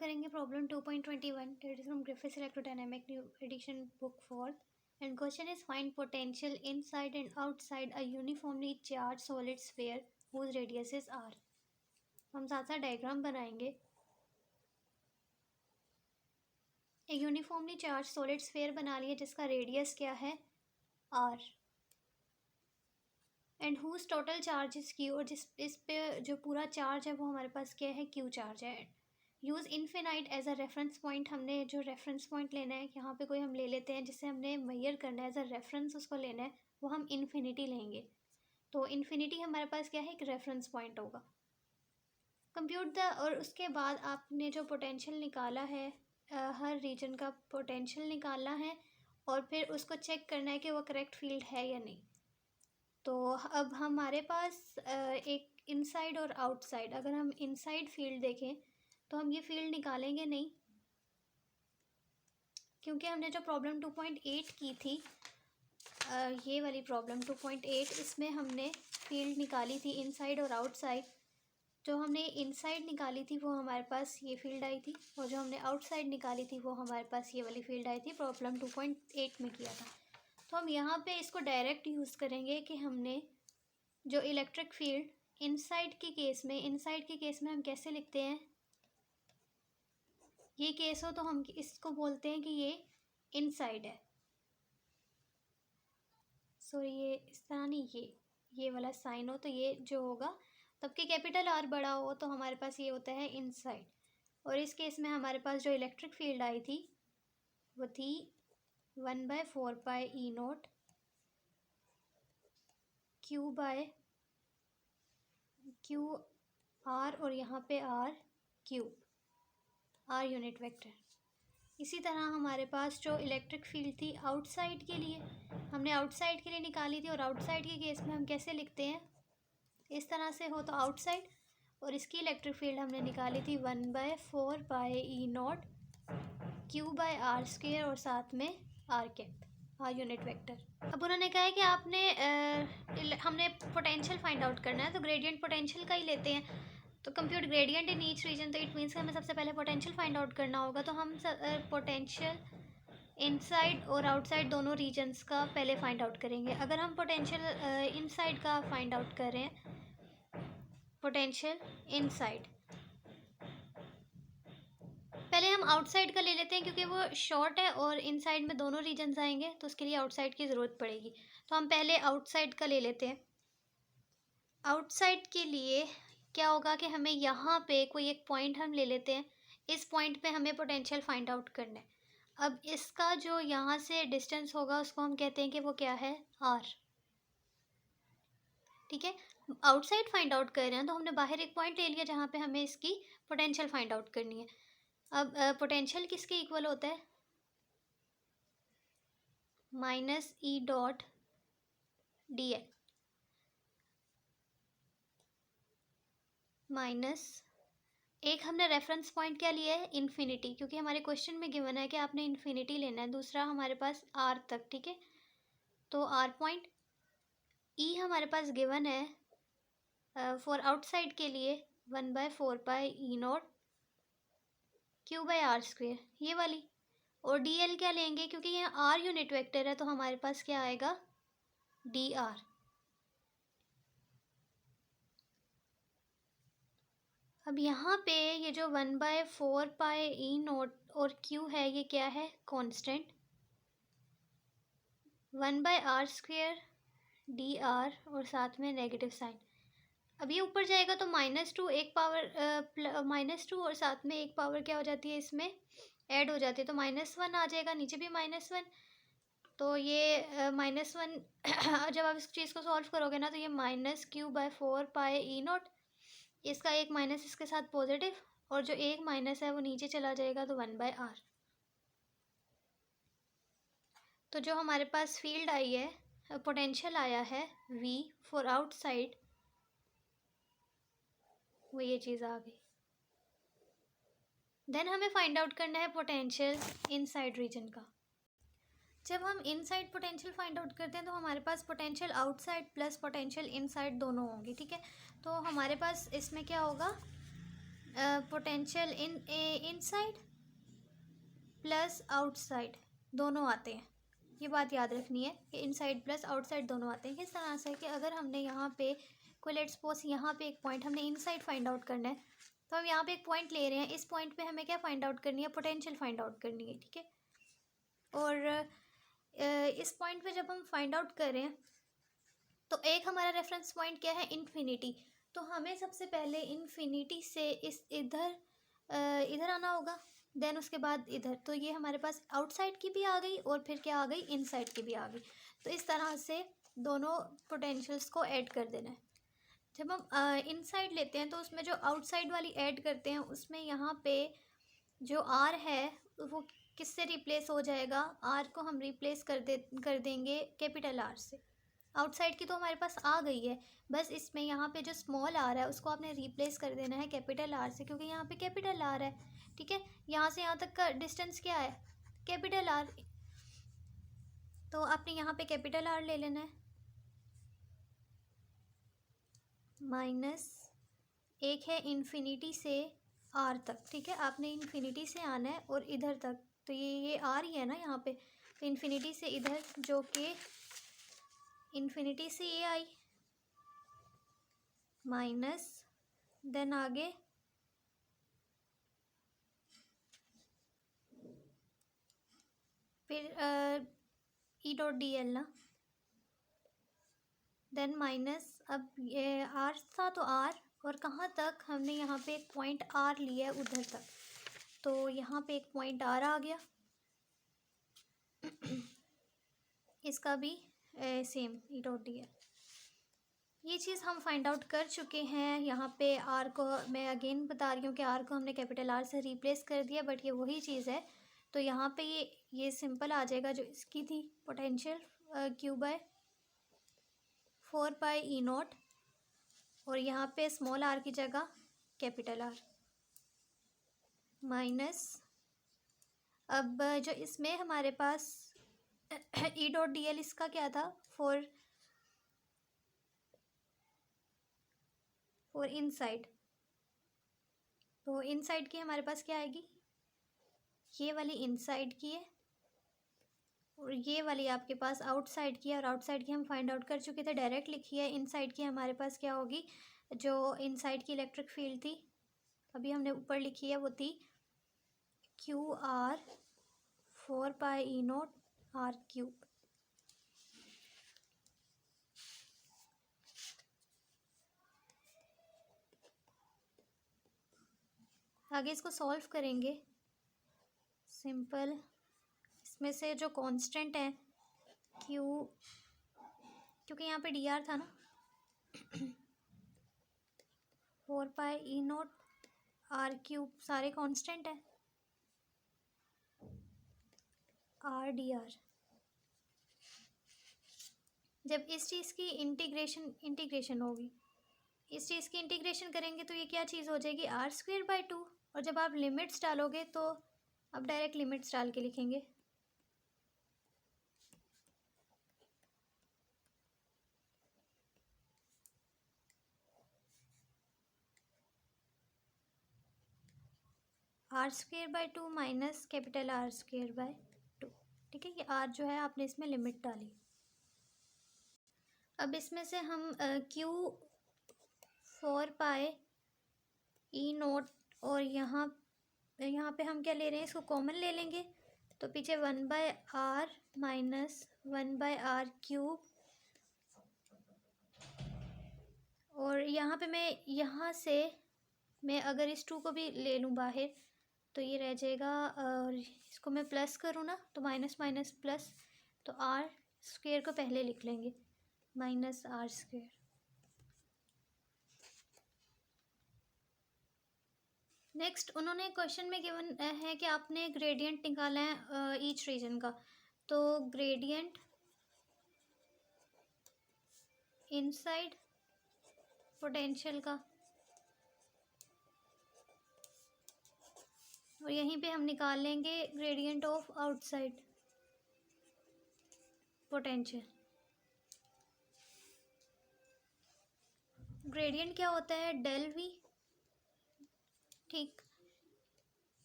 करेंगे problem 2.21 that is from Griffiths electrodynamic new edition book 4 and question is find potential inside and outside a uniformly charge solid sphere whose radius is r। हम साथ साथ diagram बनाएंगे। एक uniformly charge solid sphere बना लिया जिसका radius क्या है r and whose total charge is q, और जिस इस पे जो पूरा चार्ज है वो हमारे पास क्या है q चार्ज है। Use infinite as a reference point, हमने जो रेफरेंस पॉइंट लेना है यहाँ पे कोई हम ले लेते हैं जिससे हमने मेजर करना है एज अ रेफरेंस उसको लेना है, वो हम इन्फिनिटी लेंगे। तो इन्फिनिटी हमारे पास क्या है, एक रेफरेंस पॉइंट होगा। कंप्यूट द, और उसके बाद आपने जो पोटेंशियल निकाला है हर रीजन का पोटेंशियल निकालना है और फिर उसको चेक करना है कि वो करेक्ट फील्ड है या नहीं। तो अब हमारे पास एक इनसाइड और आउटसाइड, अगर हम इनसाइड फील्ड देखें तो हम ये फील्ड निकालेंगे नहीं, क्योंकि हमने जो प्रॉब्लम 2.8 की थी ये वाली प्रॉब्लम 2.8, इसमें हमने फील्ड निकाली थी इनसाइड और आउटसाइड। जो हमने इनसाइड निकाली थी वो हमारे पास ये फील्ड आई थी, और जो हमने आउटसाइड निकाली थी वो हमारे पास ये वाली फील्ड आई थी, प्रॉब्लम 2.8 में किया था। तो हम यहाँ पे इसको डायरेक्ट यूज़ करेंगे कि हमने जो इलेक्ट्रिक फील्ड इनसाइड के केस में हम कैसे लिखते हैं, ये केस हो तो हम इसको बोलते हैं कि ये इनसाइड है। सो ये इस तरह नहीं, ये वाला साइन हो तो ये जो होगा, तब कि कैपिटल आर बड़ा हो तो हमारे पास ये होता है इनसाइड। और इस केस में हमारे पास जो इलेक्ट्रिक फील्ड आई थी वो थी 1/4π Q r, और यहाँ पे r यूनिट वेक्टर। इसी तरह हमारे पास जो इलेक्ट्रिक फील्ड थी आउटसाइड के लिए, हमने आउटसाइड के लिए निकाली थी, और आउटसाइड के केस में हम कैसे लिखते हैं, इस तरह से हो तो आउटसाइड, और इसकी इलेक्ट्रिक फील्ड हमने निकाली थी 1/4π Q/r², और साथ में r यूनिट वेक्टर। अब उन्होंने कहा है कि हमने पोटेंशियल फाइंड आउट करना है, तो ग्रेडियंट पोटेंशियल का ही लेते हैं। तो compute gradient in each reason, तो इट मीन्स हमें सबसे पहले पोटेंशियल फाइंड आउट करना होगा। तो हम पोटेंशियल इनसाइड और आउटसाइड दोनों रीजन्स का पहले फाइंड आउट करेंगे। अगर हम पोटेंशियल इनसाइड का फाइंड आउट कर रहे हैं, पोटेंशियल इनसाइड, पहले हम आउटसाइड का ले लेते हैं क्योंकि वो शॉर्ट है और इनसाइड में दोनों रीजन्स आएंगे तो उसके लिए आउटसाइड की ज़रूरत पड़ेगी। तो हम पहले आउटसाइड का ले लेते हैं। आउटसाइड के लिए क्या होगा कि हमें यहाँ पे कोई एक पॉइंट हम ले लेते हैं, इस पॉइंट पे हमें पोटेंशियल फाइंड आउट करना है। अब इसका जो यहाँ से डिस्टेंस होगा उसको हम कहते हैं कि वो क्या है, r। ठीक है, आउटसाइड फाइंड आउट कर रहे हैं तो हमने बाहर एक पॉइंट ले लिया जहाँ पे हमें इसकी पोटेंशियल फाइंड आउट करनी है। अब पोटेंशियल किसके इक्वल होता है, -E.dl माइनस, एक हमने रेफरेंस पॉइंट क्या लिया है, इन्फिनिटी, क्योंकि हमारे क्वेश्चन में गिवन है कि आपने इन्फिनिटी लेना है। दूसरा हमारे पास r तक, ठीक है, तो r पॉइंट। E हमारे पास गिवन है फॉर आउटसाइड के लिए 1/4π Q/r², ये वाली। और dl क्या लेंगे, क्योंकि यहाँ r यूनिट वेक्टर है तो हमारे पास क्या आएगा, dr। अब यहाँ पे ये जो 1/4π और q है ये क्या है, कांस्टेंट। 1/r² dr और साथ में नेगेटिव साइन। अब ये ऊपर जाएगा तो -2 एक पावर -2 और साथ में एक पावर क्या हो जाती है, इसमें ऐड हो जाती है, तो -1 आ जाएगा, नीचे भी -1। तो ये -1 जब आप इस चीज़ को सॉल्व करोगे ना तो ये -Q/4π, इसका एक माइनस इसके साथ पॉजिटिव, और जो एक माइनस है वो नीचे चला जाएगा तो 1/r। तो जो हमारे पास फील्ड आई है, पोटेंशियल आया है V फॉर आउटसाइड, वो ये चीज़ आ गई। देन हमें फाइंड आउट करना है पोटेंशियल इनसाइड रीजन का। जब हम इनसाइड पोटेंशियल फाइंड आउट करते हैं तो हमारे पास potential outside plus potential inside दोनों होंगे, ठीक है। तो हमारे पास इसमें क्या होगा, पोटेंशियल इनसाइड प्लस आउटसाइड दोनों आते हैं। ये बात याद रखनी है कि इनसाइड प्लस आउटसाइड दोनों आते हैं। किस तरह से कि अगर हमने यहाँ पे कोई लेट्स सपोज यहाँ पे एक पॉइंट हमने इनसाइड फाइंड आउट करना है, तो हम यहाँ पे एक पॉइंट ले रहे हैं। इस पॉइंट पे हमें क्या फाइंड आउट करनी है? पोटेंशियल फाइंड आउट करनी है, ठीक है। और इस पॉइंट पे जब हम फाइंड आउट कर रहे हैं तो एक हमारा रेफरेंस पॉइंट क्या है? इन्फिनिटी। तो हमें सबसे पहले इन्फिनिटी से इस इधर आना होगा, देन उसके बाद इधर। तो ये हमारे पास आउटसाइड की भी आ गई और फिर क्या आ गई? इनसाइड की भी आ गई। तो इस तरह से दोनों पोटेंशियल्स को ऐड कर देना है। जब हम इनसाइड लेते हैं तो उसमें जो आउटसाइड वाली ऐड करते हैं उसमें यहाँ पे जो आर है वो किससे रिप्लेस हो जाएगा? आर को हम रिप्लेस कर देंगे कैपिटल आर से। आउटसाइड की तो हमारे पास आ गई है, बस इसमें यहाँ पे जो स्मॉल आर है उसको आपने रिप्लेस कर देना है कैपिटल आर से, क्योंकि यहाँ पे कैपिटल आर है, ठीक है। यहाँ से यहाँ तक का डिस्टेंस क्या है? Capital R. तो आपने यहाँ पे कैपिटल आर ले लेना है, माइनस एक है इन्फिनिटी से आर तक, ठीक है। आपने इन्फिनिटी से आना है और इधर तक, तो ये आर ही है ना यहाँ पे। तो इन्फिनिटी से इधर, जो कि इन्फिनिटी से ये आई, माइनस देन आगे फिर ई डॉट डी एल ना, देन माइनस। अब ये आर था तो आर, और कहाँ तक? हमने यहाँ पे एक पॉइंट आर लिया है उधर तक, तो यहाँ पे एक पॉइंट आर आ गया। इसका भी same E dot D L. ये चीज़ हम फाइंड आउट कर चुके हैं। यहाँ पे आर को मैं अगेन बता रही हूँ कि आर को हमने कैपिटल आर से रिप्लेस कर दिया, बट ये वही चीज़ है। तो यहाँ पे ये सिंपल आ जाएगा जो इसकी थी, potential q by 4 pi e not, और यहाँ पे स्मॉल आर की जगह कैपिटल आर, माइनस। अब जो इसमें हमारे पास ई डॉट डी एल, इसका क्या था? For inside. तो इनसाइड की हमारे पास क्या आएगी? ये वाली इनसाइड की है और ये वाली आपके पास आउटसाइड की है। और आउटसाइड की हम फाइंड आउट कर चुके थे, डायरेक्ट लिखी है। इनसाइड की हमारे पास क्या होगी? जो इनसाइड की इलेक्ट्रिक फील्ड थी, अभी हमने ऊपर लिखी है, वो थी q r 4 pi e not r cube. आगे इसको सॉल्व करेंगे, सिंपल। इसमें से जो कांस्टेंट है क्यू, क्योंकि यहाँ पे डी आर था ना, 4 pi e not r cube, सारे कांस्टेंट है, आर डी आर। जब इस चीज़ की इंटीग्रेशन होगी, इस चीज़ की इंटीग्रेशन करेंगे तो ये क्या चीज़ हो जाएगी? R square by 2। और जब आप लिमिट्स डालोगे तो आप डायरेक्ट लिमिट्स डाल के लिखेंगे, r square by 2 minus capital r square by 2, ठीक है। ये आर जो है आपने इसमें लिमिट डाली। अब इसमें से हम क्यू 4 पाए ई नोट, और यहाँ पे हम क्या ले रहे हैं? इसको कॉमन ले लेंगे, तो पीछे 1 by r minus 1 by r cube. और यहाँ पे यहाँ से मैं अगर इस 2 को भी ले लूँ बाहर, तो ये रह जाएगा, और इसको मैं प्लस करूँ ना, तो माइनस माइनस प्लस, तो आर स्क्वेयर को पहले लिख लेंगे, माइनस आर स्क्वेयर। नेक्स्ट उन्होंने क्वेश्चन में गिवन है कि आपने ग्रेडियंट निकाला है ईच रीजन का। तो ग्रेडियंट इनसाइड पोटेंशियल का, और यहीं पे हम निकाल लेंगे gradient of outside potential. Gradient क्या होता है? डेल वी, ठीक।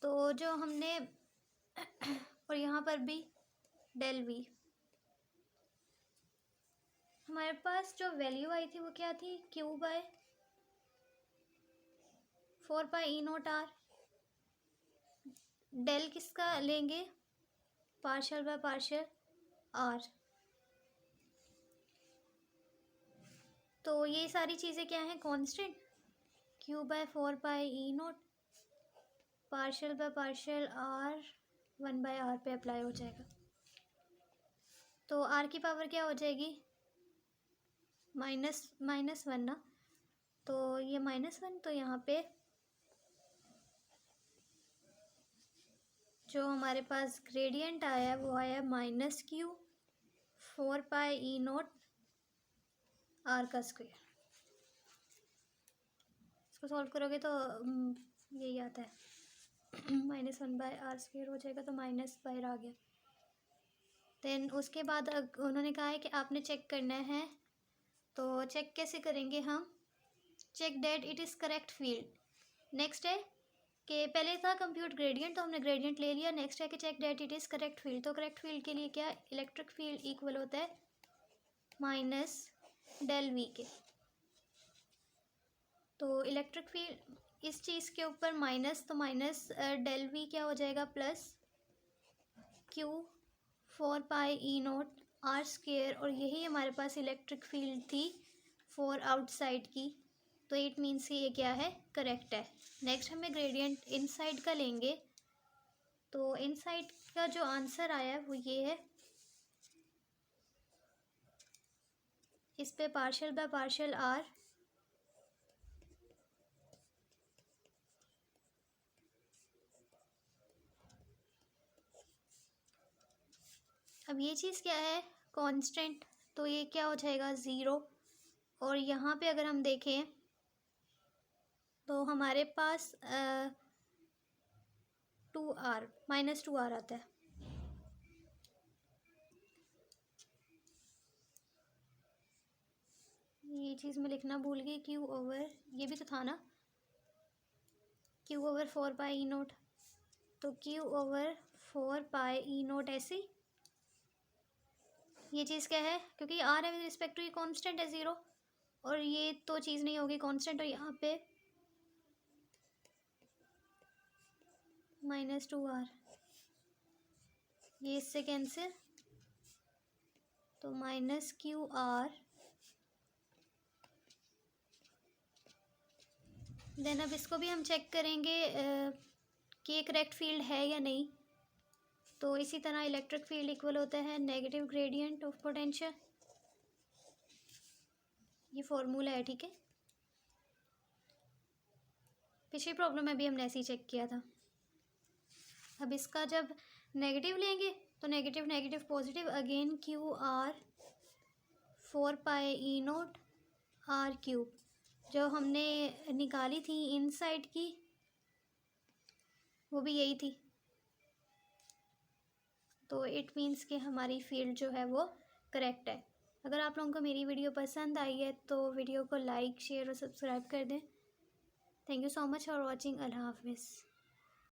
तो जो हमने और यहाँ पर भी डेल वी, हमारे पास जो वैल्यू आई थी वो क्या थी, क्यू बाय 4π E0R। डेल किसका लेंगे, पार्शियल बाय पार्शियल आर। तो ये सारी चीज़ें क्या हैं, constant. Q by 4π E0 partial by partial r 1/r पे अप्लाई हो जाएगा। तो आर की पावर क्या हो जाएगी, -1 ना, तो ये -1, तो यहाँ पे जो हमारे पास ग्रेडियंट आया वो आया -Q 4πE0 R का स्क्वायर। इसको सॉल्व करोगे तो यही आता है, -1/r² हो जाएगा, तो माइनस बाहर आ गया। देन उसके बाद उन्होंने कहा है कि आपने चेक करना है, तो चेक कैसे करेंगे हम, check that it is correct field. Next है कि पहले था कंप्यूट ग्रेडियंट, तो हमने ग्रेडियंट ले लिया। नेक्स्ट है कि check that it is correct field. तो करेक्ट फील्ड के लिए क्या, इलेक्ट्रिक फील्ड इक्वल होता है -del V के। तो इलेक्ट्रिक फील्ड इस चीज़ के ऊपर माइनस, तो -del V क्या हो जाएगा, +Q 4πE0 R²। और यही हमारे पास इलेक्ट्रिक फील्ड थी फॉर आउटसाइड की, तो इट मीन्स कि ये क्या है, करेक्ट है। नेक्स्ट हमें ग्रेडियंट इनसाइड का लेंगे, तो इनसाइड का जो आंसर आया है वो ये है, इस पे पार्शियल बाय पार्शियल आर, अब ये चीज़ क्या है, कांस्टेंट, तो ये क्या हो जाएगा 0। और यहाँ पे अगर हम देखें तो हमारे पास 2R -2R आता है। ये चीज़ मैं लिखना भूल गई, Q ओवर, ये भी तो था ना, Q ओवर 4πE0, तो Q ओवर 4πE0 ऐसे ही। ये चीज़ क्या है, क्योंकि R है विद रिस्पेक्ट टू, ये कांस्टेंट है 0, और ये तो चीज़ नहीं होगी कांस्टेंट, और यहाँ पे -2R, ये इससे कैंसिल, तो -QR। देन अब इसको भी हम चेक करेंगे कि ये करेक्ट फील्ड है या नहीं। तो इसी तरह इलेक्ट्रिक फील्ड इक्वल होता है नेगेटिव ग्रेडियंट ऑफ पोटेंशियल, ये फॉर्मूला है, ठीक है। पिछली प्रॉब्लम में भी हमने ऐसे ही चेक किया था। अब इसका जब नेगेटिव लेंगे तो negative negative positive, again QR 4πE0 R³ जो हमने निकाली थी इनसाइड की, वो भी यही थी। तो इट मीन्स कि हमारी फील्ड जो है वो करेक्ट है। अगर आप लोगों को मेरी वीडियो पसंद आई है तो वीडियो को लाइक, शेयर और सब्सक्राइब कर दें। Thank you so much for watching. अल्लाह हाफिज़।